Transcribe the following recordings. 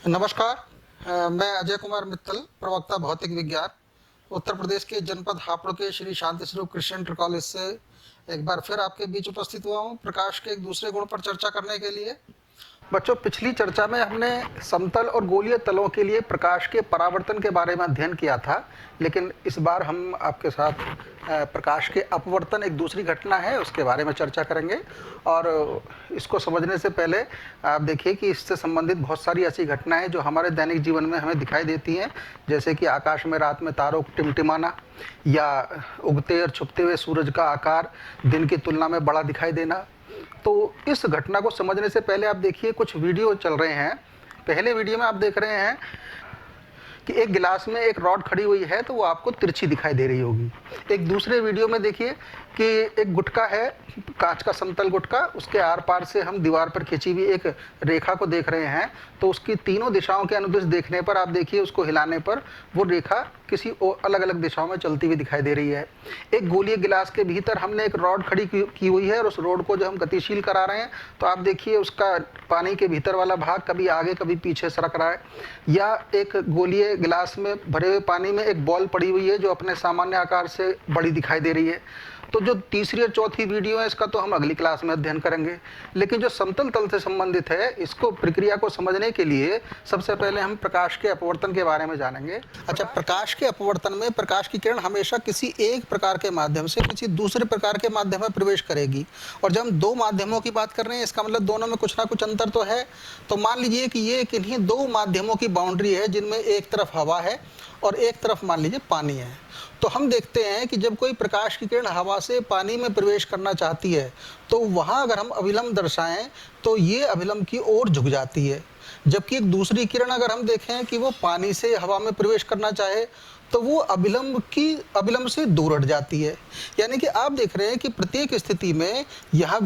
नमस्कार। मैं अजय कुमार मित्तल, प्रवक्ता भौतिक विज्ञान, उत्तर प्रदेश के जनपद हापुड़ के Shri Shanti Swarup Christian inter college से एक बार फिर आपके बीच उपस्थित हुआ हूँ प्रकाश के एक दूसरे गुण पर चर्चा करने के लिए। बच्चों, पिछली चर्चा में हमने समतल और गोलीय तलों के लिए प्रकाश के परावर्तन के बारे में अध्ययन किया था, लेकिन इस बार हम आपके साथ प्रकाश के अपवर्तन, एक दूसरी घटना है, उसके बारे में चर्चा करेंगे। और इसको समझने से पहले आप देखिए कि इससे संबंधित बहुत सारी ऐसी घटनाएं जो हमारे दैनिक जीवन में हमें दिखाई देती हैं, जैसे कि आकाश में रात में तारों को टिमटिमाना, या उगते और छुपते हुए सूरज का आकार दिन की तुलना में बड़ा दिखाई देना। तो इस घटना को समझने से पहले आप देखिए, कुछ वीडियो चल रहे हैं। पहले वीडियो में आप देख रहे हैं कि एक गिलास में एक रॉड खड़ी हुई है, तो वो आपको तिरछी दिखाई दे रही होगी। एक दूसरे वीडियो में देखिए कि एक गुटका है, कांच का समतल गुटका, उसके आर पार से हम दीवार पर खींची हुई एक रेखा को देख रहे हैं। तो उसकी तीनों दिशाओं के अनुदिश देखने पर आप देखिए, उसको हिलाने पर वो रेखा किसी अलग अलग दिशाओं में चलती हुई दिखाई दे रही है। एक गोलीय गिलास के भीतर हमने एक रॉड खड़ी की हुई है, और उस रॉड को जो हम गतिशील करा रहे हैं, तो आप देखिए उसका पानी के भीतर वाला भाग कभी आगे कभी पीछे सरक रहा है। या एक गोलीय गिलास में भरे हुए पानी में एक बॉल पड़ी हुई है, जो अपने सामान्य आकार से बड़ी दिखाई दे रही है। तो जो तीसरी और चौथी वीडियो है, इसका तो हम अगली क्लास में अध्ययन करेंगे, लेकिन जो समतल तल से संबंधित है, इसको प्रक्रिया को समझने के लिए सबसे पहले हम प्रकाश के अपवर्तन के बारे में जानेंगे। अच्छा, प्रकाश के अपवर्तन में प्रकाश की किरण हमेशा किसी एक प्रकार के माध्यम से किसी दूसरे प्रकार के माध्यम में प्रवेश करेगी। और जब हम दो माध्यमों की बात कर रहे हैं, इसका मतलब दोनों में कुछ ना कुछ अंतर तो है। तो मान लीजिए कि ये किन्हीं दो माध्यमों की बाउंड्री है, जिनमें एक तरफ हवा है और एक तरफ मान लीजिए पानी है। तो हम देखते हैं कि जब कोई प्रकाश की किरण हवा से पानी में प्रवेश करना चाहती है, तो वहाँ अगर हम अभिलंब दर्शाएं, तो ये अभिलंब की ओर झुक जाती है। जबकि एक दूसरी किरण अगर हम देखें कि वो पानी से हवा में प्रवेश करना चाहे, तो वो अभिलंब से दूर हट जाती है। यानी कि आप देख रहे हैं कि प्रत्येक स्थिति में यहाँ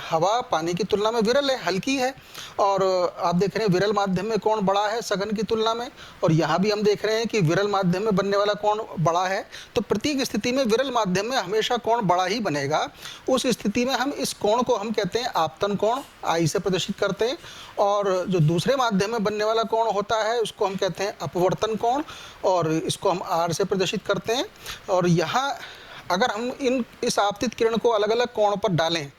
हवा पानी की तुलना में विरल है, हल्की है। और आप देख रहे हैं विरल माध्यम में कोण बड़ा है सघन की तुलना में, और यहाँ भी हम देख रहे हैं कि विरल माध्यम में बनने वाला कोण बड़ा है। तो प्रत्येक स्थिति में विरल माध्यम में हमेशा कोण बड़ा ही बनेगा। उस स्थिति में हम इस कोण को हम कहते हैं आपतन कोण, आई से प्रदर्शित करते हैं। और जो दूसरे माध्यम में बनने वाला कोण होता है, उसको हम कहते हैं अपवर्तन कोण, और इसको हम आर से प्रदर्शित करते हैं। और यहाँ अगर हम इस आपतित किरण को अलग अलग कोण पर डालें,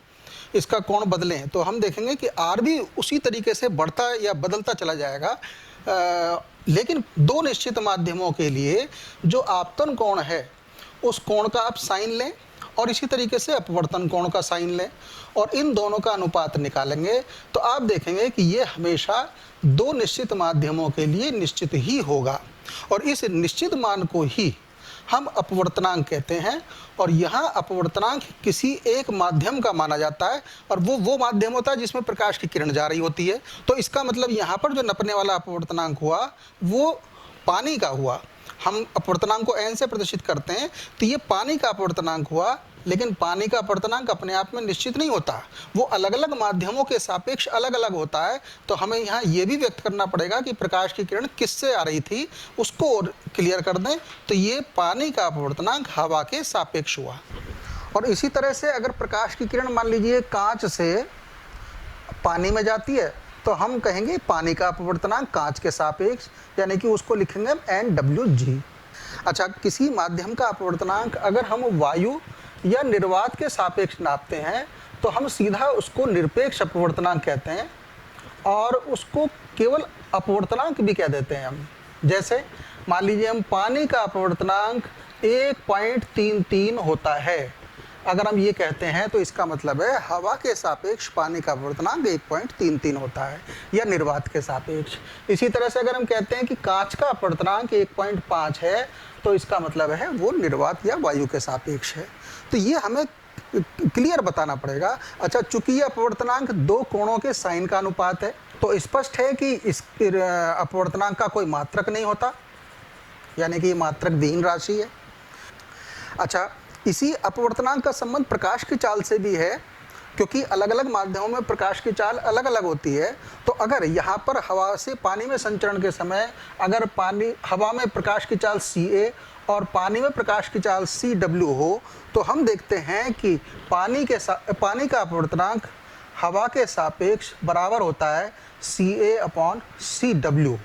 इसका कोण बदलें, तो हम देखेंगे कि आर भी उसी तरीके से बढ़ता या बदलता चला जाएगा। लेकिन दो निश्चित माध्यमों के लिए जो आपतन कोण है, उस कोण का आप साइन लें, और इसी तरीके से अपवर्तन कोण का साइन लें, और इन दोनों का अनुपात निकालेंगे, तो आप देखेंगे कि ये हमेशा दो निश्चित माध्यमों के लिए निश्चित ही होगा। और इस निश्चित मान को ही हम अपवर्तनांक कहते हैं। और यहाँ अपवर्तनांक किसी एक माध्यम का माना जाता है, और वो माध्यम होता है जिसमें प्रकाश की किरण जा रही होती है। तो इसका मतलब यहाँ पर जो नपने वाला अपवर्तनांक हुआ, वो पानी का हुआ। हम अपवर्तनांक को n से प्रदर्शित करते हैं, तो ये पानी का अपवर्तनांक हुआ। लेकिन पानी का अपवर्तनांक अपने आप में निश्चित नहीं होता, वो अलग अलग माध्यमों के सापेक्ष अलग अलग होता है। तो हमें यहाँ ये भी व्यक्त करना पड़ेगा कि प्रकाश की किरण किससे आ रही थी, उसको और क्लियर कर दें। तो ये पानी का अपवर्तनांक हवा के सापेक्ष हुआ। और इसी तरह से अगर प्रकाश की किरण मान लीजिए कांच से पानी में जाती है, तो हम कहेंगे पानी का अपवर्तनांक कांच के सापेक्ष, यानी कि उसको लिखेंगे NWG। अच्छा, किसी माध्यम का अपवर्तनांक अगर हम वायु या निर्वात के सापेक्ष नापते हैं, तो हम सीधा उसको निरपेक्ष अपवर्तनांक कहते हैं, और उसको केवल अपवर्तनांक भी कह देते हैं हम। जैसे मान लीजिए हम पानी का अपवर्तनांक 1.33 होता है, अगर हम ये कहते हैं, तो इसका मतलब है हवा के सापेक्ष पानी का अपवर्तनांक 1.33 होता है, या निर्वात के सापेक्ष। इसी तरह से अगर हम कहते हैं कि कांच का अपवर्तनांक 1.5 है, तो इसका मतलब है वो निर्वात या वायु के सापेक्ष है। तो ये हमें क्लियर बताना पड़ेगा। अच्छा, चूंकि ये अपवर्तनांक दो कोणों के साइन का अनुपात है, तो स्पष्ट है कि इस अपवर्तनांक का कोई मात्रक नहीं होता, यानी कि ये मात्रक विहीन राशि है। अच्छा, इसी अपवर्तनांक का संबंध प्रकाश की चाल से भी है, क्योंकि अलग अलग माध्यमों में प्रकाश की चाल अलग अलग होती है। तो अगर यहाँ पर हवा से पानी में संचरण के समय अगर हवा में प्रकाश की चाल CA और पानी में प्रकाश की चाल CW हो, तो हम देखते हैं कि पानी का अपवर्तनांक हवा के सापेक्ष बराबर होता है CA/CW।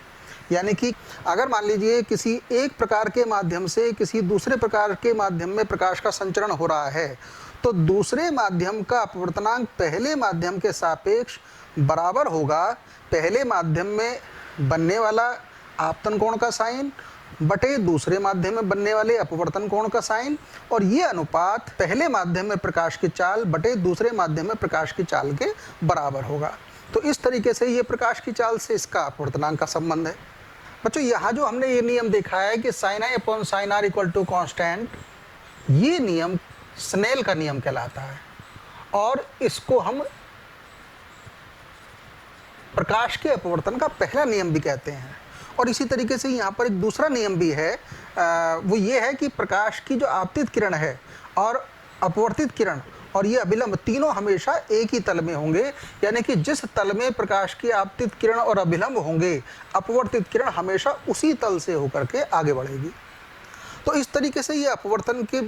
यानी कि अगर मान लीजिए किसी एक प्रकार के माध्यम से किसी दूसरे प्रकार के माध्यम में प्रकाश का संचरण हो रहा है, तो दूसरे माध्यम का अपवर्तनांक पहले माध्यम के सापेक्ष बराबर होगा पहले माध्यम में बनने वाला आपतन कोण का साइन बटे दूसरे माध्यम में बनने वाले अपवर्तन कोण का साइन, और ये अनुपात पहले माध्यम में प्रकाश की चाल बटे दूसरे माध्यम में प्रकाश की चाल के बराबर होगा। तो इस तरीके से ये प्रकाश की चाल से इसका अपवर्तनांक का संबंध है। बच्चों, यहाँ जो हमने ये नियम देखा है कि sin I/sin R = कांस्टेंट, ये नियम स्नेल का नियम कहलाता है और इसको हम प्रकाश के अपवर्तन का पहला नियम भी कहते हैं। और इसी तरीके से यहाँ पर एक दूसरा नियम भी है, वो ये है कि प्रकाश की जो आपतित किरण है और अपवर्तित किरण और ये अभिलंब तीनों हमेशा एक ही तल में होंगे। यानी कि जिस तल में प्रकाश की आपतित किरण और अभिलंब होंगे, अपवर्तित किरण हमेशा उसी तल से होकर के आगे बढ़ेगी। तो इस तरीके से ये अपवर्तन की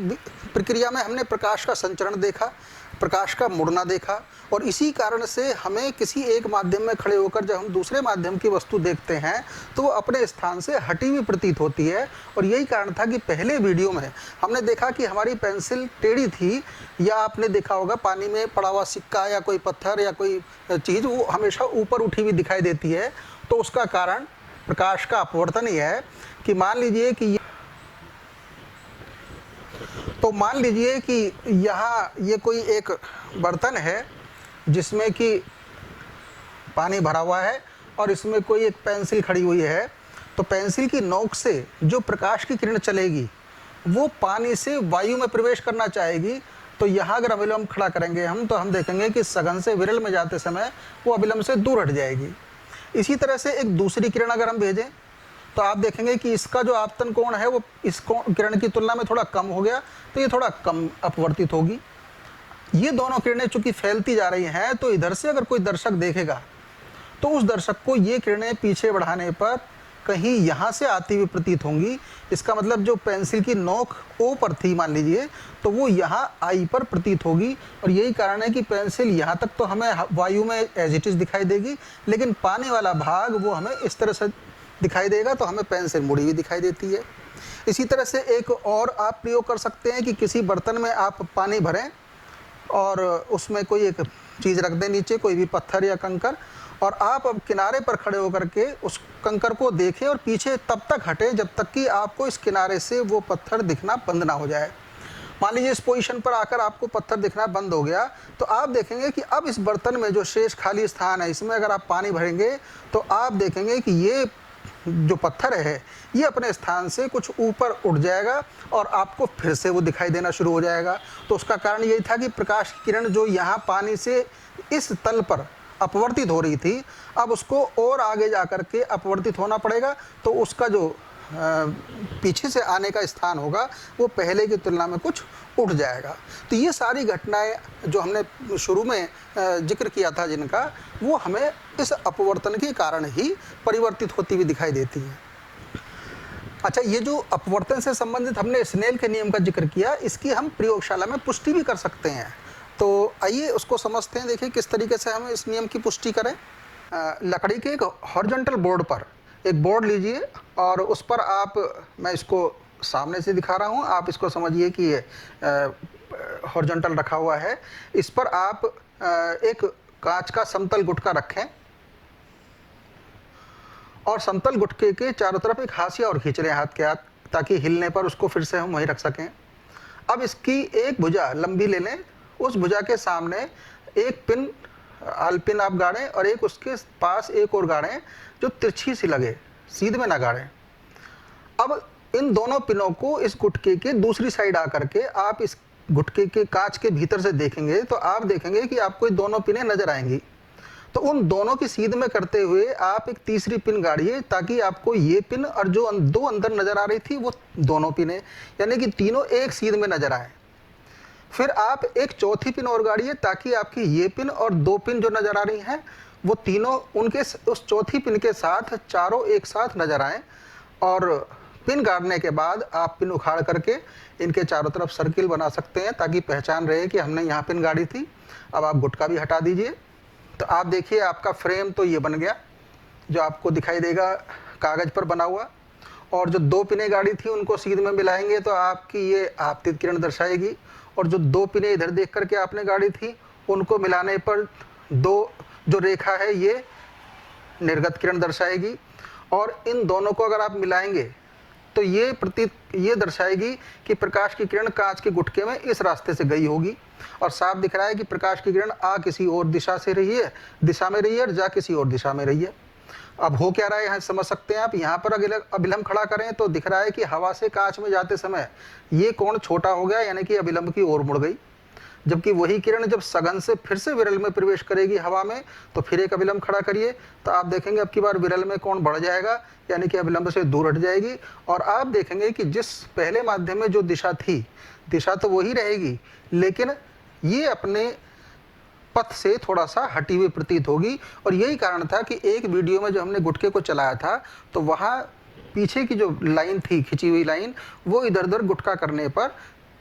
प्रक्रिया में हमने प्रकाश का संचरण देखा, प्रकाश का मुड़ना देखा, और इसी कारण से हमें किसी एक माध्यम में खड़े होकर जब हम दूसरे माध्यम की वस्तु देखते हैं तो वो अपने स्थान से हटी हुई प्रतीत होती है। और यही कारण था कि पहले वीडियो में हमने देखा कि हमारी पेंसिल टेढ़ी थी, या आपने देखा होगा पानी में पड़ा हुआ सिक्का या कोई पत्थर या कोई चीज़ वो हमेशा ऊपर उठी हुई दिखाई देती है। तो उसका कारण प्रकाश का अपवर्तन ही है कि मान लीजिए कि यहाँ ये कोई एक बर्तन है जिसमें कि पानी भरा हुआ है और इसमें कोई एक पेंसिल खड़ी हुई है। तो पेंसिल की नोक से जो प्रकाश की किरण चलेगी वो पानी से वायु में प्रवेश करना चाहेगी। तो यहाँ अगर अभिलंब खड़ा करेंगे हम, तो हम देखेंगे कि सघन से विरल में जाते समय वो अभिलंब से दूर हट जाएगी। इसी तरह से एक दूसरी किरण अगर हम भेजें तो आप देखेंगे कि इसका जो आपतन कोण है वो इस किरण की तुलना में थोड़ा कम हो गया, तो ये थोड़ा कम अपवर्तित होगी। ये दोनों किरणें चूंकि फैलती जा रही हैं, तो इधर से अगर कोई दर्शक देखेगा तो उस दर्शक को ये किरणें पीछे बढ़ाने पर कहीं यहाँ से आती हुई प्रतीत होंगी। इसका मतलब जो पेंसिल की नोक O पर थी मान लीजिए, तो वो यहाँ I पर प्रतीत होगी। और यही कारण है कि पेंसिल यहाँ तक तो हमें वायु में एज इट इज़ दिखाई देगी, लेकिन पानी वाला भाग वो हमें इस तरह से दिखाई देगा, तो हमें पेंसिल मुड़ी हुई दिखाई देती है। इसी तरह से एक और आप प्रयोग कर सकते हैं कि किसी बर्तन में आप पानी भरें और उसमें कोई एक चीज़ रख दें नीचे, कोई भी पत्थर या कंकर, और आप अब किनारे पर खड़े होकर के उस कंकर को देखें और पीछे तब तक हटें जब तक कि आपको इस किनारे से वो पत्थर दिखना बंद ना हो जाए। मान लीजिए इस पोजीशन पर आकर आपको पत्थर दिखना बंद हो गया, तो आप देखेंगे कि अब इस बर्तन में जो शेष खाली स्थान है इसमें अगर आप पानी भरेंगे तो आप देखेंगे कि ये जो पत्थर है ये अपने स्थान से कुछ ऊपर उठ जाएगा और आपको फिर से वो दिखाई देना शुरू हो जाएगा। तो उसका कारण यही था कि प्रकाश की किरण जो यहाँ पानी से इस तल पर अपवर्तित हो रही थी, अब उसको और आगे जा कर के अपवर्तित होना पड़ेगा, तो उसका जो पीछे से आने का स्थान होगा वो पहले की तुलना में कुछ उठ जाएगा। तो ये सारी घटनाएं जो हमने शुरू में जिक्र किया था जिनका, वो हमें इस अपवर्तन के कारण ही परिवर्तित होती हुई दिखाई देती हैं। अच्छा, ये जो अपवर्तन से संबंधित हमने स्नेल के नियम का जिक्र किया, इसकी हम प्रयोगशाला में पुष्टि भी कर सकते हैं। तो आइए उसको समझते हैं। देखिए किस तरीके से हम इस नियम की पुष्टि करें। लकड़ी के एक हॉरिजॉन्टल बोर्ड पर एक बोर्ड लीजिए और उस पर मैं इसको सामने से दिखा रहा हूँ, आप इसको समझिए कि ये हॉरिजॉन्टल रखा हुआ है। इस पर आप एक कांच का समतल गुटका रखें और समतल गुटके के चारों तरफ एक हाशिया और खींच लें हाथ के हाथ, ताकि हिलने पर उसको फिर से हम वहीं रख सकें। अब इसकी एक भुजा लंबी ले लें, उस भुजा के सामने एक पिन आल पिन आप गाड़ें और एक उसके पास एक और गाड़ें जो तिरछी सी लगे, सीधे में ना गाड़ें। अब इन दोनों पिनों को इस गुटके के दूसरी साइड आकर के आप इस गुटके के कांच के भीतर से देखेंगे तो आप देखेंगे कि आपको ये दोनों पिनें नजर आएंगी। तो उन दोनों की सीध में करते हुए आप एक तीसरी पिन गाड़िए, ताकि आपको ये पिन और जो दो अंदर नजर आ रही थी वो दोनों पिनें, यानी कि तीनों एक सीध में नजर आए। फिर आप एक चौथी पिन और गाड़िए, ताकि आपकी ये पिन और दो पिन जो नजर आ रही हैं वो तीनों उनके उस चौथी पिन के साथ चारों एक साथ नजर आए। और पिन गाड़ने के बाद आप पिन उखाड़ करके इनके चारों तरफ सर्किल बना सकते हैं, ताकि पहचान रहे कि हमने यहाँ पिन गाड़ी थी। अब आप गुटका भी हटा दीजिए तो आप देखिए आपका फ्रेम तो ये बन गया जो आपको दिखाई देगा कागज पर बना हुआ, और जो 2 पिनें गाड़ी थी उनको सीध में मिलाएंगे तो आपकी ये आपतित किरण दर्शाएगी, और जो 2 पिनें इधर देख करके आपने गाड़ी थी उनको मिलाने पर 2 जो रेखा है ये निर्गत किरण दर्शाएगी। और इन दोनों को अगर आप मिलाएंगे तो ये दर्शाएगी कि प्रकाश की किरण कांच के गुटके में इस रास्ते से गई होगी, और साफ दिख रहा है कि प्रकाश की किरण आ किसी और दिशा में रही है और जा किसी और दिशा में रही है। अब हो क्या रहा है यहाँ समझ सकते हैं आप। यहाँ पर अगर अभिलंब खड़ा करें तो दिख रहा है कि हवा से कांच में जाते समय ये कोण छोटा हो गया, यानी कि अभिलंब की ओर मुड़ गई, जबकि वही किरण जब सघन से फिर से विरल में प्रवेश करेगी हवा में तो फिर एक अभिलंब खड़ा करिए तो आप देखेंगे अब की बार विरल में कोण बढ़ जाएगा, यानी कि अभिलंब से दूर हट जाएगी, और आप देखेंगे कि जिस पहले माध्यम में जो दिशा थी दिशा तो वही रहेगी, लेकिन ये अपने पथ से थोड़ा सा हटी हुई प्रतीत होगी। और यही कारण था कि एक वीडियो में जो हमने गुटके को चलाया था तो वहाँ पीछे की जो लाइन थी खिंची हुई लाइन वो इधर उधर गुटका करने पर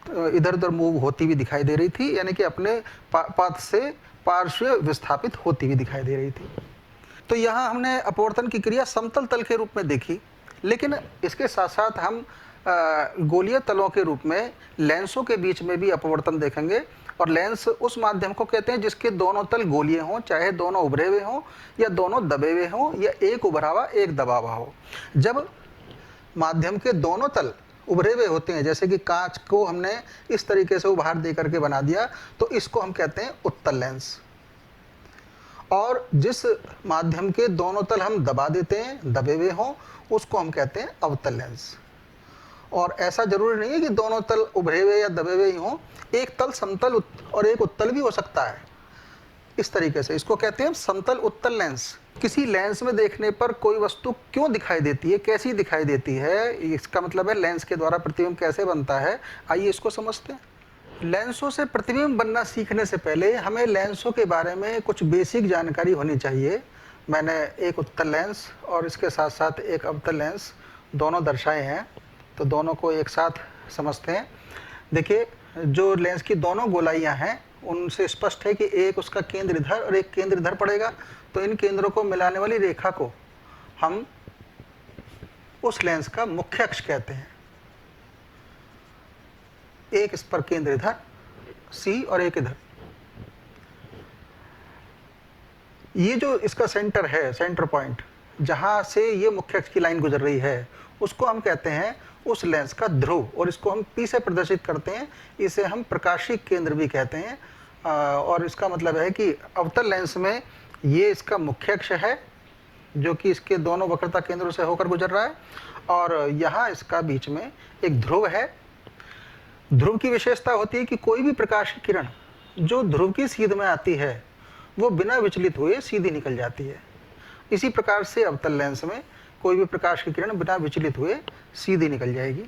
इधर उधर मूव होती हुई दिखाई दे रही थी, यानी कि अपने पथ से पार्श्व विस्थापित होती हुई दिखाई दे रही थी। तो यहाँ हमने अपवर्तन की क्रिया समतल तल के रूप में देखी, लेकिन इसके साथ साथ हम गोलीय तलों के रूप में लेंसों के बीच में भी अपवर्तन देखेंगे। और लेंस उस माध्यम को कहते हैं जिसके दोनों तल गोलीय हों, चाहे दोनों उभरे हुए हों या दोनों दबे हुए हों या एक उभरा हुआ एक दबा हुआ हो। जब माध्यम के दोनों तल उभरे हुए होते हैं, जैसे कि कांच को हमने इस तरीके से उभार दे करके बना दिया, तो इसको हम कहते हैं उत्तल लेंस। और जिस माध्यम के दोनों तल हम दबा देते हैं, दबे हुए हों, उसको हम कहते हैं अवतल लेंस। और ऐसा जरूरी नहीं है कि दोनों तल उभरे हुए या दबे हुए ही हों, एक तल समतल और एक उत्तल भी हो सकता है। इस तरीके से इसको कहते हैं समतल उत्तल लेंस। किसी लेंस में देखने पर कोई वस्तु क्यों दिखाई देती है, कैसी दिखाई देती है, इसका मतलब है लेंस के द्वारा प्रतिबिंब कैसे बनता है। आइए इसको समझते हैं। लेंसों से प्रतिबिंब बनना सीखने से पहले हमें लेंसों के बारे में कुछ बेसिक जानकारी होनी चाहिए। मैंने एक उत्तल लेंस और इसके साथ साथ एक अवतल लेंस दोनों दर्शाए हैं, तो दोनों को एक साथ समझते हैं। देखिए जो लेंस की दोनों गोलाइयाँ हैं उनसे स्पष्ट है कि एक उसका केंद्र इधर और एक केंद्र इधर पड़ेगा, तो इन केंद्रों को मिलाने वाली रेखा को हम उस लेंस का मुख्य अक्ष कहते हैं। एक इस पर केंद्र इधर सी और एक इधर, ये जो इसका सेंटर है, सेंटर पॉइंट जहां से ये मुख्य अक्ष की लाइन गुजर रही है, उसको हम कहते हैं उस लेंस का ध्रुव, और इसको हम पी से प्रदर्शित करते हैं। इसे हम प्रकाशिक केंद्र भी कहते हैं। और इसका मतलब है कि अवतल लेंस में ये इसका मुख्य अक्ष है जो कि इसके दोनों वक्रता केंद्रों से होकर गुजर रहा है, और यहाँ इसका बीच में एक ध्रुव है। ध्रुव की विशेषता होती है कि कोई भी प्रकाश की किरण जो ध्रुव की सीध में आती है वो बिना विचलित हुए सीधी निकल जाती है। इसी प्रकार से अवतल लेंस में कोई भी प्रकाश की किरण बिना विचलित हुए सीधी निकल जाएगी।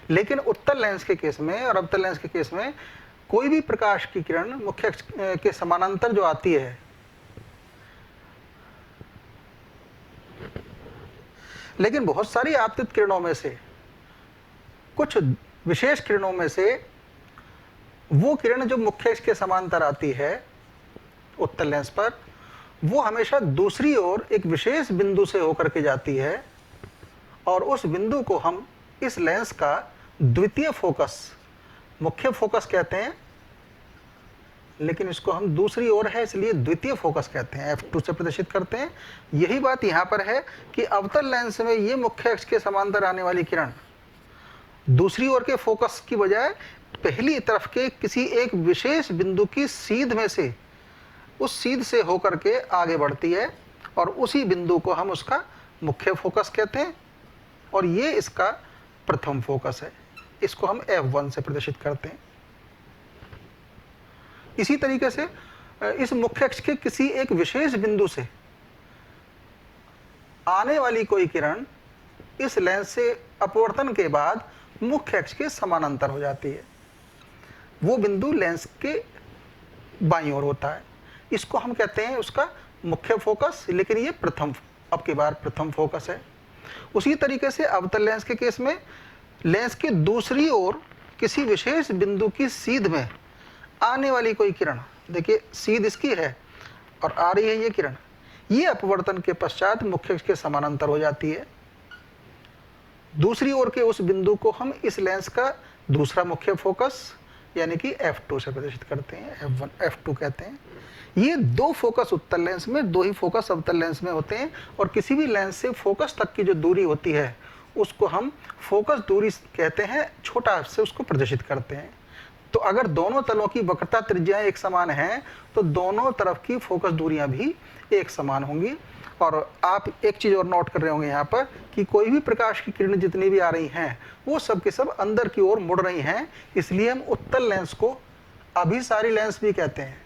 लेकिन उत्तल लेंस के केस में और अवतल लेंस के केस में कोई भी प्रकाश की किरण मुख्य अक्ष के समानांतर जो आती है, लेकिन बहुत सारी आपतित किरणों में से कुछ विशेष किरणों में से वो किरण जो मुख्य अक्ष के समांतर आती है उत्तल लेंस पर, वो हमेशा दूसरी ओर एक विशेष बिंदु से होकर के जाती है, और उस बिंदु को हम इस लेंस का द्वितीय फोकस, मुख्य फोकस कहते हैं, लेकिन इसको हम दूसरी ओर है इसलिए द्वितीय फोकस कहते हैं, F2 से प्रदर्शित करते हैं। यही बात यहाँ पर है कि अवतल लेंस में ये मुख्य अक्ष के समांतर आने वाली किरण दूसरी ओर के फोकस की बजाय पहली तरफ के किसी एक विशेष बिंदु की सीध में से, उस सीध से होकर के आगे बढ़ती है, और उसी बिंदु को हम उसका मुख्य फोकस कहते हैं, और ये इसका प्रथम फोकस है। इसको हम F1 से प्रदर्शित करते हैं। इसी तरीके से इस मुख्य अक्ष के किसी एक विशेष बिंदु से आने वाली कोई किरण इस लेंस से अपवर्तन के बाद मुख्य अक्ष के समानांतर हो जाती है। वो बिंदु लेंस के बाईं ओर होता है। इसको हम कहते हैं उसका मुख्य फोकस, लेकिन ये प्रथम, अब की बार प्रथम फोकस है। उसी तरीके से अवतल लेंस के केस में लेंस के दूसरी ओर किसी विशेष बिंदु की सीध में आने वाली कोई किरण, देखिए सीध इसकी है, और आ रही है ये किरण, ये अपवर्तन के पश्चात मुख्य अक्ष के समानांतर हो जाती है। दूसरी ओर के उस बिंदु को हम इस लेंस का दूसरा मुख्य फोकस यानी कि f2 से प्रदर्शित करते हैं, f1 f2 कहते हैं। ये दो फोकस उत्तल लेंस में, दो ही फोकस अवतल लेंस में होते हैं और किसी भी लेंस से फोकस तक की जो दूरी होती है उसको हम फोकस दूरी कहते हैं, छोटा f से उसको प्रदर्शित करते हैं। तो अगर दोनों तलों की वक्रता त्रिज्याएं एक समान हैं तो दोनों तरफ की फोकस दूरियां भी एक समान होंगी। और आप एक चीज और नोट कर रहे होंगे यहाँ पर कि कोई भी प्रकाश की किरण जितनी भी आ रही हैं वो सब के सब अंदर की ओर मुड़ रही हैं, इसलिए हम उत्तल लेंस को अभिसारी लेंस भी कहते हैं,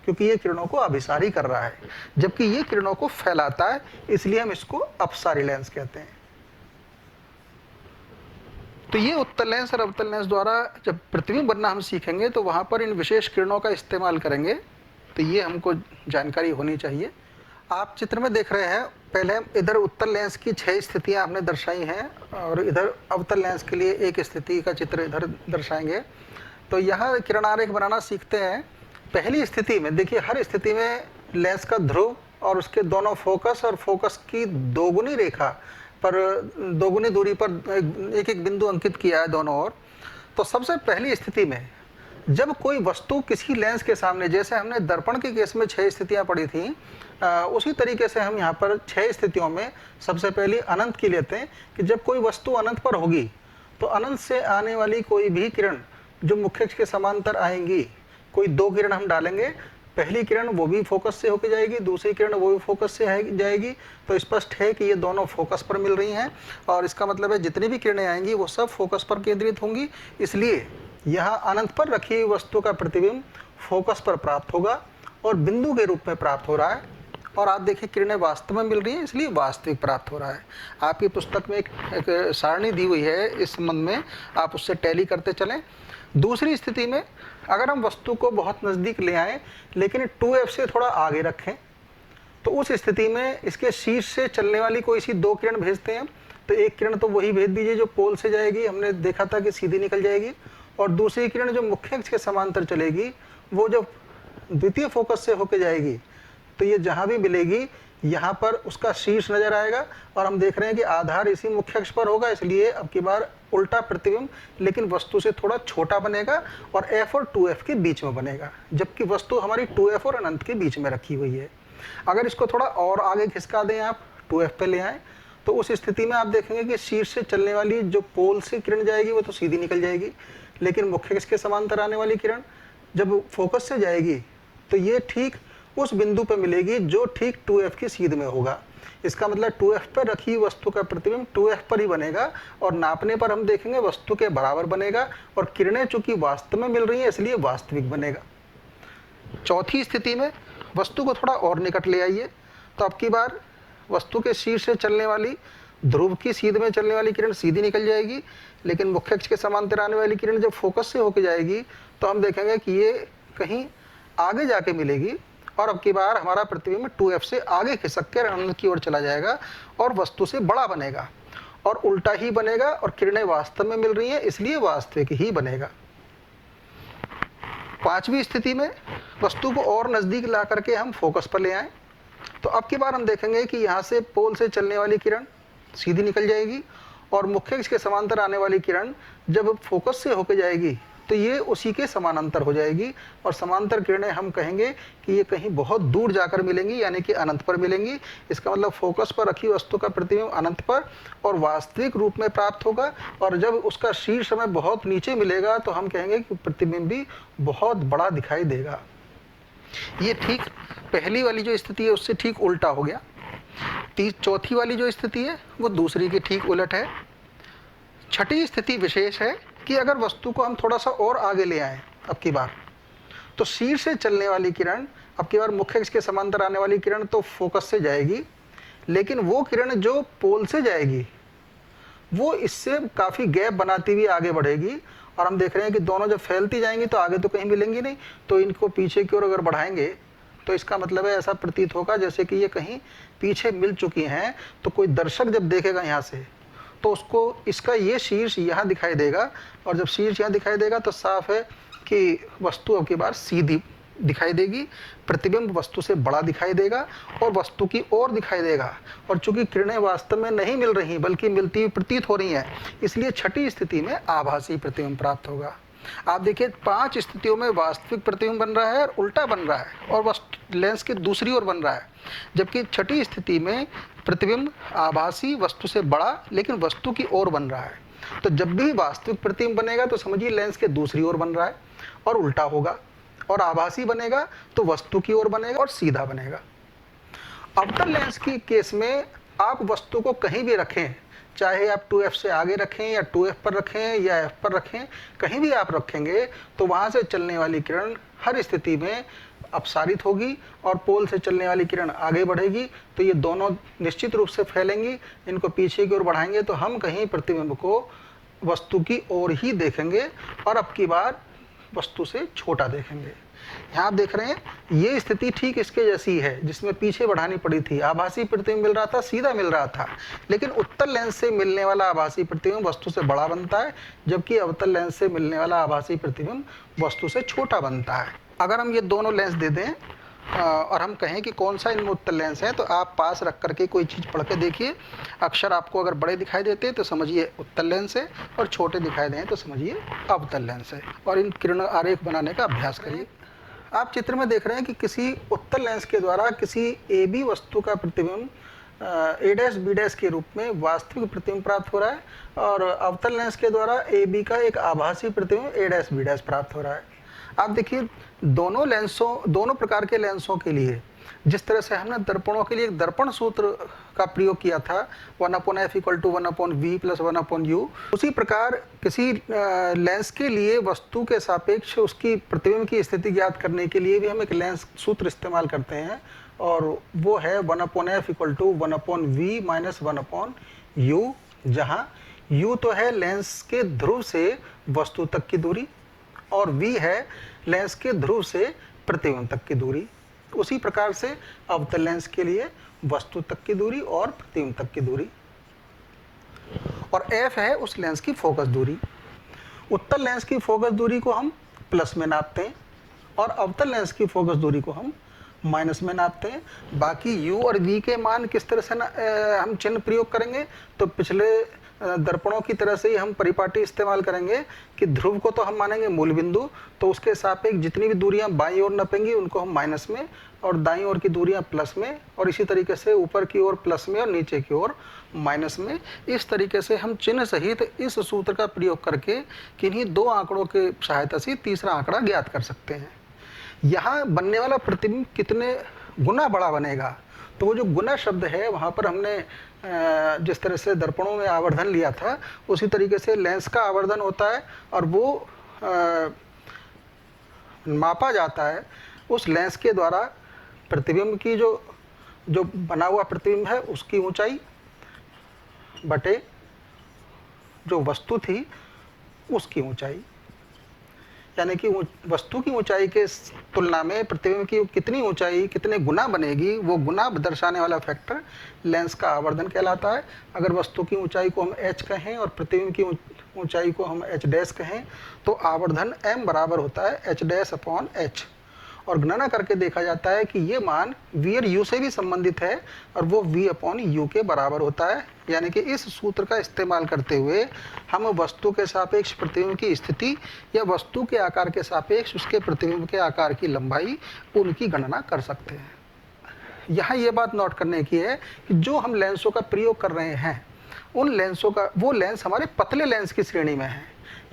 क्योंकि ये किरणों को अभिसारी कर रहा है, जबकि ये किरणों को फैलाता है, इसलिए हम इसको अपसारी लेंस कहते हैं। तो ये उत्तल लेंस और अवतल लेंस द्वारा जब प्रतिबिंब बनना हम सीखेंगे तो वहां पर इन विशेष किरणों का इस्तेमाल करेंगे, तो ये हमको जानकारी होनी चाहिए। आप चित्र में देख रहे हैं, पहले इधर उत्तल लेंस की 6 स्थितियां हमने दर्शाई हैं और इधर अवतल लेंस के लिए एक स्थिति का चित्र इधर दर्शाएंगे। तो यहाँ किरण आरेख बनाना सीखते हैं। पहली स्थिति में देखिए, हर स्थिति में लेंस का ध्रुव और उसके दोनों फोकस और फोकस की दोगुनी रेखा पर दोगुनी दूरी पर एक एक बिंदु अंकित किया है दोनों ओर। तो सबसे पहली स्थिति में जब कोई वस्तु किसी लेंस के सामने, जैसे हमने दर्पण के केस में 6 स्थितियां पड़ी थी, उसी तरीके से हम यहाँ पर 6 स्थितियों में सबसे पहले अनंत की लेते हैं कि जब कोई वस्तु अनंत पर होगी तो अनंत से आने वाली कोई भी किरण जो मुख्य अक्ष के समांतर आएंगी, कोई 2 किरण हम डालेंगे, पहली किरण वो भी फोकस से होकर जाएगी, दूसरी किरण वो भी फोकस से जाएगी। तो स्पष्ट है कि ये दोनों फोकस पर मिल रही हैं और इसका मतलब है जितनी भी किरणें आएंगी वो सब फोकस पर केंद्रित होंगी, इसलिए यहाँ अनंत पर रखी हुई वस्तु का प्रतिबिंब फोकस पर प्राप्त होगा और बिंदु के रूप में प्राप्त हो रहा है। और आप देखिए किरणें वास्तव में मिल रही हैं, इसलिए वास्तविक प्राप्त हो रहा है। आपकी पुस्तक में एक सारणी दी हुई है इस संबंध में, आप उससे टैली करते चलें। दूसरी स्थिति में अगर हम वस्तु को बहुत नज़दीक ले आएँ लेकिन 2f से थोड़ा आगे रखें, तो उस स्थिति में इसके शीर्ष से चलने वाली कोई सी 2 किरण भेजते हैं। तो एक किरण तो वही भेज दीजिए जो पोल से जाएगी, हमने देखा था कि सीधी निकल जाएगी, और दूसरी किरण जो मुख्य अक्ष के समांतर चलेगी वो जब द्वितीय फोकस से होकर जाएगी तो ये जहाँ भी मिलेगी यहाँ पर उसका शीर्ष नजर आएगा और हम देख रहे हैं कि आधार इसी मुख्य अक्ष पर होगा, इसलिए अब की बार उल्टा प्रतिबिंब लेकिन वस्तु से थोड़ा छोटा बनेगा और f और 2f के बीच में बनेगा, जबकि वस्तु हमारी 2f और अनंत के बीच में रखी हुई है। अगर इसको थोड़ा और आगे खिसका दें, आप 2f पे ले आएँ, तो उस स्थिति में आप देखेंगे कि शीर्ष से चलने वाली जो पोल से किरण जाएगी वो तो सीधी निकल जाएगी, लेकिन मुख्य अक्ष के समांतर आने वाली किरण जब फोकस से जाएगी तो ये ठीक उस बिंदु पर मिलेगी जो ठीक 2f की सीध में होगा। इसका मतलब 2f पर रखी वस्तु का प्रतिबिंब 2f पर ही बनेगा और नापने पर हम देखेंगे वस्तु के बराबर बनेगा और किरणें चूंकि वास्तव में मिल रही हैं इसलिए वास्तविक बनेगा। चौथी स्थिति में वस्तु को थोड़ा और निकट ले आइए, तो अब की बार वस्तु के शीर्ष से चलने वाली ध्रुव की सीध में चलने वाली किरण सीधी निकल जाएगी, लेकिन मुख्य अक्ष के समांतर आने वाली किरण जब फोकस से होकर जाएगी तो हम देखेंगे कि ये कहीं आगे जाके मिलेगी और अब की बार हमारा प्रतिबिंब 2f से आगे खिसक कर अनंत की ओर चला जाएगा और वस्तु से बड़ा बनेगा और उल्टा ही बनेगा और किरणें वास्तव में मिल रही हैं इसलिए वास्तविक ही बनेगा। पांचवी स्थिति में वस्तु को और नजदीक ला करके हम फोकस पर ले आए, तो अब की बार हम देखेंगे कि यहाँ से पोल से चलने वाली किरण सीधी निकल जाएगी और मुख्य अक्ष के समांतर आने वाली किरण जब फोकस से होकर जाएगी तो ये उसी के समानांतर हो जाएगी और समांतर किरणें हम कहेंगे कि ये कहीं बहुत दूर जाकर मिलेंगी, यानी कि अनंत पर मिलेंगी। इसका मतलब फोकस पर रखी वस्तु का प्रतिबिंब अनंत पर और वास्तविक रूप में प्राप्त होगा और जब उसका शीर्ष हमें बहुत नीचे मिलेगा तो हम कहेंगे कि प्रतिबिंब भी बहुत बड़ा दिखाई देगा। ये ठीक पहली वाली जो स्थिति है उससे ठीक उल्टा हो गया। चौथी वाली जो स्थिति है वो दूसरी की ठीक उलट है। छठी स्थिति विशेष है कि अगर वस्तु को हम थोड़ा सा और आगे ले आएं अब की बार, तो शीर्ष से चलने वाली किरण अब की बार मुख्य अक्ष के समांतर आने वाली किरण तो फोकस से जाएगी, लेकिन वो किरण जो पोल से जाएगी वो इससे काफ़ी गैप बनाती हुई आगे बढ़ेगी और हम देख रहे हैं कि दोनों जब फैलती जाएंगी तो आगे तो कहीं मिलेंगी नहीं, तो इनको पीछे की ओर अगर बढ़ाएंगे तो इसका मतलब है ऐसा प्रतीत होगा जैसे कि ये कहीं पीछे मिल चुकी हैं। तो कोई दर्शक जब देखेगा यहाँ से तो उसको इसका ये शीर्ष यहाँ दिखाई देगा और जब शीर्ष यहाँ दिखाई देगा तो साफ है कि वस्तु अब की बार सीधी दिखाई देगी, प्रतिबिंब वस्तु से बड़ा दिखाई देगा और वस्तु की ओर दिखाई देगा। और चूंकि किरणें वास्तव में नहीं मिल रही बल्कि मिलती हुई प्रतीत हो रही हैं, इसलिए छठी स्थिति में आभासी प्रतिबिंब प्राप्त होगा। आप देखिए 5 स्थितियों में वास्तविक प्रतिबिंब बन रहा है और उल्टा बन रहा है और लेंस की दूसरी ओर बन रहा है, जबकि छठी स्थिति में प्रतिबिंब आभासी वस्तु से बड़ा लेकिन वस्तु की ओर बन रहा है। तो जब भी वास्तविक प्रतिबिंब बनेगा तो समझिए लेंस के दूसरी ओर बन रहा है और उल्टा होगा, और आभासी बनेगा तो वस्तु की ओर बनेगा और सीधा बनेगा। अवतल लेंस की केस में आप वस्तु को कहीं भी रखें, चाहे आप 2f से आगे रखें या 2f पर रखें या f पर रखें, कहीं भी आप रखेंगे तो वहां से चलने वाली किरण हर स्थिति में अपसारित होगी और पोल से चलने वाली किरण आगे बढ़ेगी, तो ये दोनों निश्चित रूप से फैलेंगी। इनको पीछे की ओर बढ़ाएंगे तो हम कहीं प्रतिबिंब को वस्तु की ओर ही देखेंगे और अब की बार वस्तु से छोटा देखेंगे। यहाँ आप देख रहे हैं ये स्थिति ठीक इसके जैसी है जिसमें पीछे बढ़ानी पड़ी थी। आभासी प्रतिबिंब मिल रहा था, सीधा मिल रहा था, लेकिन उत्तल लेंस से मिलने वाला आभासी प्रतिबिंब वस्तु से बड़ा बनता है, जबकि अवतल लेंस से मिलने वाला आभासी प्रतिबिंब वस्तु से छोटा बनता है। अगर हम ये दोनों लेंस दे दें और हम कहें कि कौन सा इनमें उत्तल लेंस है, तो आप पास रख करके कोई चीज़ पढ़ के देखिए। अक्षर आपको अगर बड़े दिखाई देते हैं तो समझिए उत्तल लेंस है, और छोटे दिखाई दें तो समझिए अवतल लेंस है। और इन किरण आरेख बनाने का अभ्यास करिए। आप चित्र में देख रहे हैं कि किसी उत्तल लेंस के द्वारा किसी ए बी वस्तु का प्रतिबिंब ए डैश बी डैश के रूप में वास्तविक प्रतिबिंब प्राप्त हो रहा है, और अवतल लेंस के द्वारा ए बी का एक आभासी प्रतिबिंब ए डैश बी डैश प्राप्त हो रहा है। आप देखिए दोनों प्रकार के लेंसों के लिए जिस तरह से हमने दर्पणों के लिए एक दर्पण सूत्र का प्रयोग किया था 1/f = 1/v + 1/u, उसी प्रकार किसी लेंस के लिए वस्तु के सापेक्ष उसकी प्रतिबिंब की स्थिति ज्ञात करने के लिए भी हम एक लेंस सूत्र इस्तेमाल करते हैं, और वो है 1/f = 1/v - 1/u, जहाँ u तो है लेंस के ध्रुव से वस्तु तक की दूरी और v है लेंस के ध्रुव से प्रतिबिंब तक की दूरी। उसी प्रकार से अवतल लेंस के लिए वस्तु तक की दूरी और प्रतिबिंब तक की दूरी, और f है उस लेंस की फोकस दूरी। उत्तल लेंस की फोकस दूरी को हम प्लस में नापते हैं और अवतल लेंस की फोकस दूरी को हम माइनस में नापते हैं। बाकी u और v के मान किस तरह से हम चिन्ह प्रयोग करेंगे, तो पिछले दर्पणों की तरह से ही हम परिपाटी इस्तेमाल करेंगे कि ध्रुव को तो हम मानेंगे मूल बिंदु, तो उसके सापेक्ष जितनी भी दूरियां बाईं ओर नपेंगी उनको हम माइनस में, और दाईं ओर की दूरियां प्लस में, और इसी तरीके से ऊपर की ओर प्लस में और नीचे की ओर माइनस में। इस तरीके से हम चिन्ह सहित इस सूत्र का प्रयोग करके किन्हीं दो आंकड़ों के सहायता से तीसरा आंकड़ा ज्ञात कर सकते हैं। यहाँ बनने वाला प्रतिबिंब कितने गुना बड़ा बनेगा, तो वो जो गुना शब्द है वहाँ पर हमने जिस तरह से दर्पणों में आवर्धन लिया था उसी तरीके से लेंस का आवर्धन होता है, और वो मापा जाता है उस लेंस के द्वारा प्रतिबिंब की जो बना हुआ प्रतिबिंब है उसकी ऊंचाई बटे जो वस्तु थी उसकी ऊंचाई, यानी कि वस्तु की ऊंचाई के तुलना में प्रतिबिंब की कितनी ऊंचाई कितने गुना बनेगी, वो गुना दर्शाने वाला फैक्टर लेंस का आवर्धन कहलाता है। अगर वस्तु की ऊंचाई को हम h कहें और प्रतिबिंब की ऊंचाई को हम h डैश कहें, तो आवर्धन m बराबर होता है h डैश अपॉन h, और गणना करके देखा जाता है कि ये मान v और u से भी संबंधित है और वो v अपॉन u के बराबर होता है। यानी कि इस सूत्र का इस्तेमाल करते हुए हम वस्तु के सापेक्ष प्रतिबिंब की स्थिति या वस्तु के आकार के सापेक्ष उसके प्रतिबिंब के आकार की लंबाई उनकी गणना कर सकते हैं। यहाँ ये बात नोट करने की है कि जो हम लेंसों का प्रयोग कर रहे हैं उन लेंसों का वो लेंस हमारे पतले लेंस की श्रेणी में है।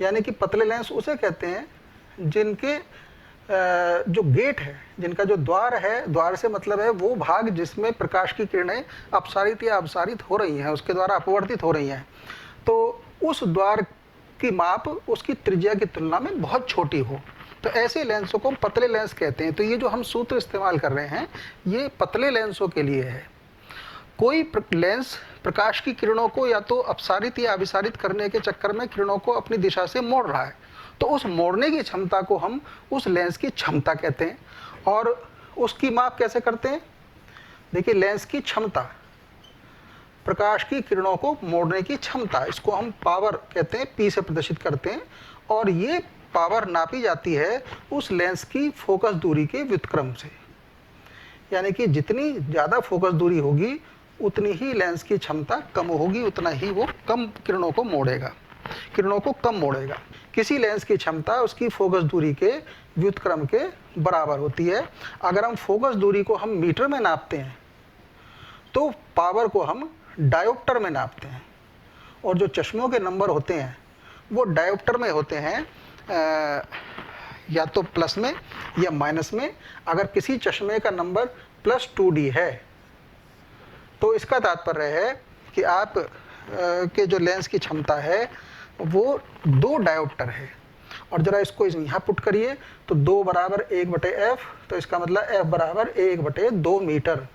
यानी कि पतले लेंस उसे कहते हैं जिनके जो गेट है, जिनका जो द्वार है, द्वार से मतलब है वो भाग जिसमें प्रकाश की किरणें अपसारित या अपसारित हो रही हैं, उसके द्वारा अपवर्तित हो रही हैं, तो उस द्वार की माप उसकी त्रिज्या की तुलना में बहुत छोटी हो, तो ऐसे लेंसों को पतले लेंस कहते हैं। तो ये जो हम सूत्र इस्तेमाल कर रहे हैं ये पतले लेंसों के लिए है। कोई लेंस प्रकाश की किरणों को या तो अपसारित या अभिसारित करने के चक्कर में किरणों को अपनी दिशा से मोड़ रहा है, तो उस मोड़ने की क्षमता को हम उस लेंस की क्षमता कहते हैं। और उसकी माप कैसे करते हैं, देखिए लेंस की क्षमता, प्रकाश की किरणों को मोड़ने की क्षमता, इसको हम पावर कहते हैं, पी से प्रदर्शित करते हैं। और ये पावर नापी जाती है उस लेंस की फोकस दूरी के व्युत्क्रम से। यानी कि जितनी ज़्यादा फोकस दूरी होगी उतनी ही लेंस की क्षमता कम होगी, उतना ही वो कम किरणों को मोड़ेगा, किरणों को कम मोड़ेगा। किसी लेंस की क्षमता उसकी फोकस दूरी के व्युत्क्रम के बराबर होती है। अगर हम फोकस दूरी को हम मीटर में नापते हैं तो पावर को हम डायोप्टर में नापते हैं, और जो चश्मों के नंबर होते हैं वो डायोप्टर में होते हैं, या तो प्लस में या माइनस में। अगर किसी चश्मे का नंबर +2D है तो इसका तात्पर्य है कि आप के जो लेंस की क्षमता है वो 2 डायोप्टर है। और जरा इसको यहाँ पुट करिए तो 2 बराबर 1/f, तो इसका मतलब f बराबर 1/2 मीटर।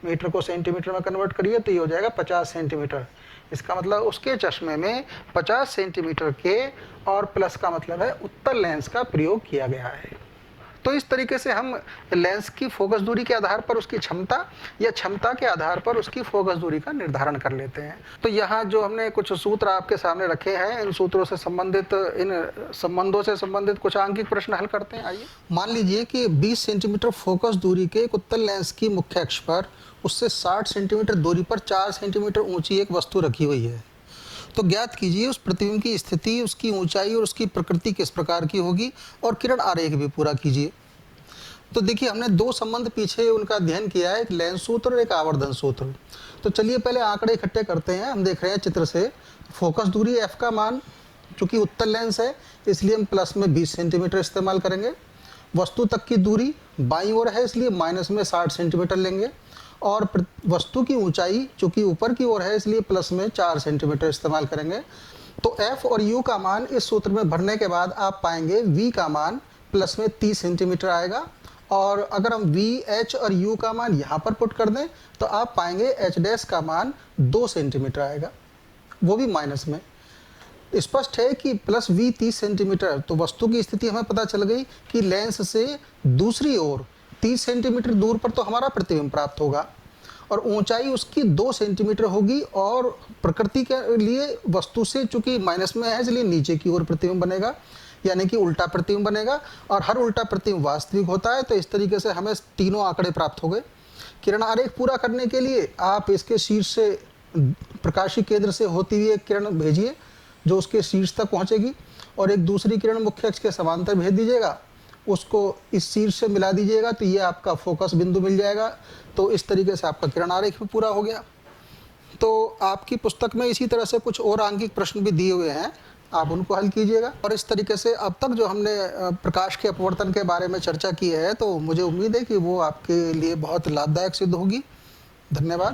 मीटर को सेंटीमीटर में कन्वर्ट करिए तो ये हो जाएगा 50 सेंटीमीटर। इसका मतलब उसके चश्मे में 50 सेंटीमीटर के और प्लस का मतलब है उत्तल लेंस का प्रयोग किया गया है। तो इस तरीके से हम लेंस की फोकस दूरी के आधार पर उसकी क्षमता या क्षमता के आधार पर उसकी फोकस दूरी का निर्धारण कर लेते हैं। तो यहाँ जो हमने कुछ सूत्र आपके सामने रखे हैं, इन सूत्रों से संबंधित, इन संबंधों से संबंधित कुछ आंकिक प्रश्न हल करते हैं। आइए, मान लीजिए कि 20 सेंटीमीटर फोकस दूरी के एक उत्तल लेंस की मुख्य अक्ष पर उससे 60 सेंटीमीटर दूरी पर 4 सेंटीमीटर ऊंची एक वस्तु रखी हुई है। तो ज्ञात कीजिए उस प्रतिबिंब की स्थिति, उसकी ऊंचाई और उसकी प्रकृति किस प्रकार की होगी, और किरण आरेख भी पूरा कीजिए। तो देखिए, हमने 2 संबंध पीछे उनका अध्ययन किया है, एक लेंस सूत्र और एक आवर्धन सूत्र। तो चलिए पहले आंकड़े इकट्ठे करते हैं। हम देख रहे हैं चित्र से, फोकस दूरी f का मान, चूंकि उत्तल लेंस है इसलिए हम प्लस में 20 सेंटीमीटर इस्तेमाल करेंगे। वस्तु तक की दूरी बाईं ओर है इसलिए माइनस में 60 सेंटीमीटर लेंगे, और वस्तु की ऊंचाई चूंकि ऊपर की ओर है इसलिए प्लस में 4 सेंटीमीटर इस्तेमाल करेंगे। तो f और u का मान इस सूत्र में भरने के बाद आप पाएंगे v का मान प्लस में 30 सेंटीमीटर आएगा, और अगर हम v, h और u का मान यहाँ पर पुट कर दें तो आप पाएंगे h डैश का मान 2 सेंटीमीटर आएगा, वो भी माइनस में। स्पष्ट है कि प्लस v 30 सेंटीमीटर, तो वस्तु की स्थिति हमें पता चल गई कि लेंस से दूसरी ओर 30 सेंटीमीटर दूर पर तो हमारा प्रतिबिंब प्राप्त होगा, और ऊंचाई उसकी 2 सेंटीमीटर होगी, और प्रकृति के लिए वस्तु से चूंकि माइनस में है इसलिए नीचे की ओर प्रतिबिंब बनेगा, यानी कि उल्टा प्रतिबिंब बनेगा, और हर उल्टा प्रतिबिंब वास्तविक होता है। तो इस तरीके से हमें तीनों आंकड़े प्राप्त हो गए। किरण आरेख पूरा करने के लिए आप इसके शीर्ष से प्रकाशीय केंद्र से होती हुई एक किरण भेजिए जो उसके शीर्ष तक पहुंचेगी, और एक दूसरी किरण मुख्य अक्ष के समांतर भेज दीजिएगा, उसको इस शीर्ष से मिला दीजिएगा, तो ये आपका फोकस बिंदु मिल जाएगा। तो इस तरीके से आपका किरण आरेख भी पूरा हो गया। तो आपकी पुस्तक में इसी तरह से कुछ और आंकिक प्रश्न भी दिए हुए हैं, आप उनको हल कीजिएगा। और इस तरीके से अब तक जो हमने प्रकाश के अपवर्तन के बारे में चर्चा की है, तो मुझे उम्मीद है कि वो आपके लिए बहुत लाभदायक सिद्ध होगी। धन्यवाद।